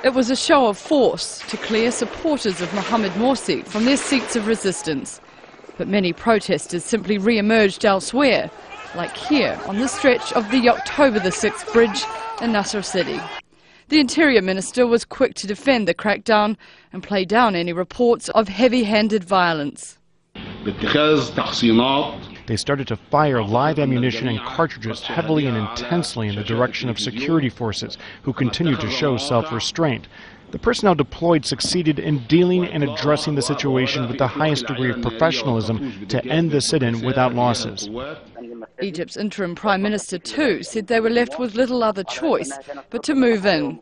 It was a show of force to clear supporters of Mohamed Morsi from their seats of resistance. But many protesters simply re-emerged elsewhere, like here on the stretch of the October the 6th bridge in Nasser City. The Interior Minister was quick to defend the crackdown and play down any reports of heavy-handed violence. They started to fire live ammunition and cartridges heavily and intensely in the direction of security forces, who continued to show self-restraint. The personnel deployed succeeded in dealing and addressing the situation with the highest degree of professionalism to end the sit-in without losses. Egypt's interim Prime Minister too said they were left with little other choice but to move in.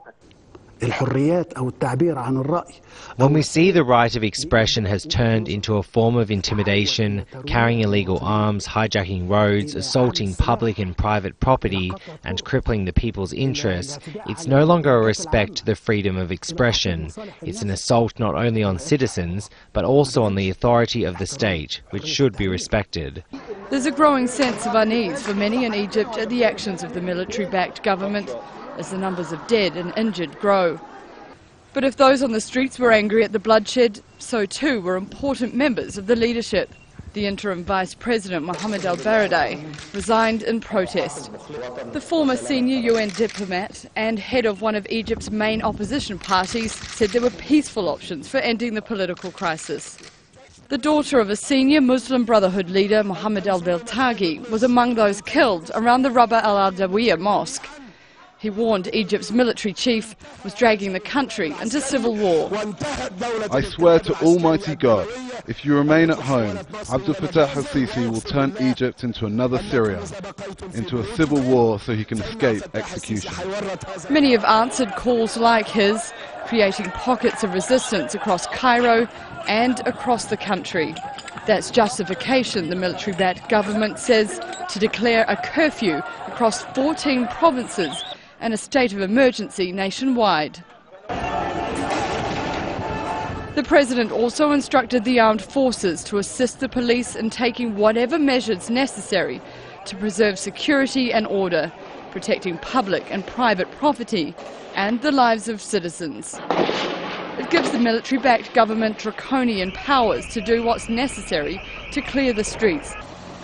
When we see the right of expression has turned into a form of intimidation, carrying illegal arms, hijacking roads, assaulting public and private property, and crippling the people's interests, it's no longer a respect to the freedom of expression. It's an assault not only on citizens, but also on the authority of the state, which should be respected. There's a growing sense of unease for many in Egypt at the actions of the military-backed government, as the numbers of dead and injured grow. But if those on the streets were angry at the bloodshed, so too were important members of the leadership. The interim Vice President Mohamed al-Baradei resigned in protest. The former senior UN diplomat and head of one of Egypt's main opposition parties said there were peaceful options for ending the political crisis. The daughter of a senior Muslim Brotherhood leader, Mohammed al-Beltaghi, was among those killed around the Rabaa al-Adawiya mosque. He warned Egypt's military chief was dragging the country into civil war. I swear to Almighty God, if you remain at home, Abdel Fattah al-Sisi will turn Egypt into another Syria, into a civil war so he can escape execution. Many have answered calls like his, creating pockets of resistance across Cairo and across the country. That's justification, the military-backed government says, to declare a curfew across 14 provinces and a state of emergency nationwide. The President also instructed the armed forces to assist the police in taking whatever measures necessary to preserve security and order, protecting public and private property and the lives of citizens. It gives the military-backed government draconian powers to do what's necessary to clear the streets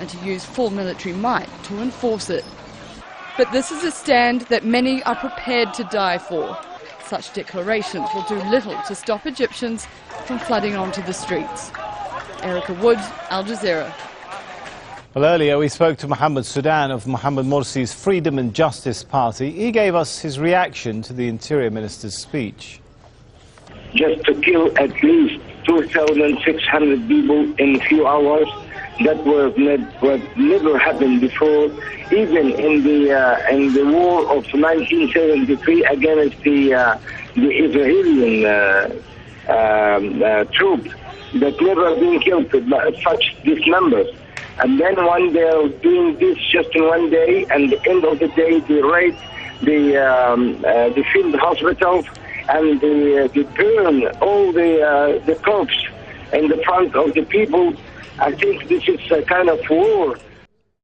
and to use full military might to enforce it. But this is a stand that many are prepared to die for. Such declarations will do little to stop Egyptians from flooding onto the streets. Erica Wood, Al Jazeera. Well, earlier we spoke to Mohammed Sudan of Mohamed Morsi's Freedom and Justice Party. He gave us his reaction to the Interior Minister's speech. Just to kill at least 2,600 people in a few hours, that was never happened before. Even in the war of 1973 against the Israeli troops, that never been killed such these numbers. And then one they are doing this just in one day, and at the end of the day they raid the field hospitals and they burn all the corpses in the front of the people. I think this is a kind of war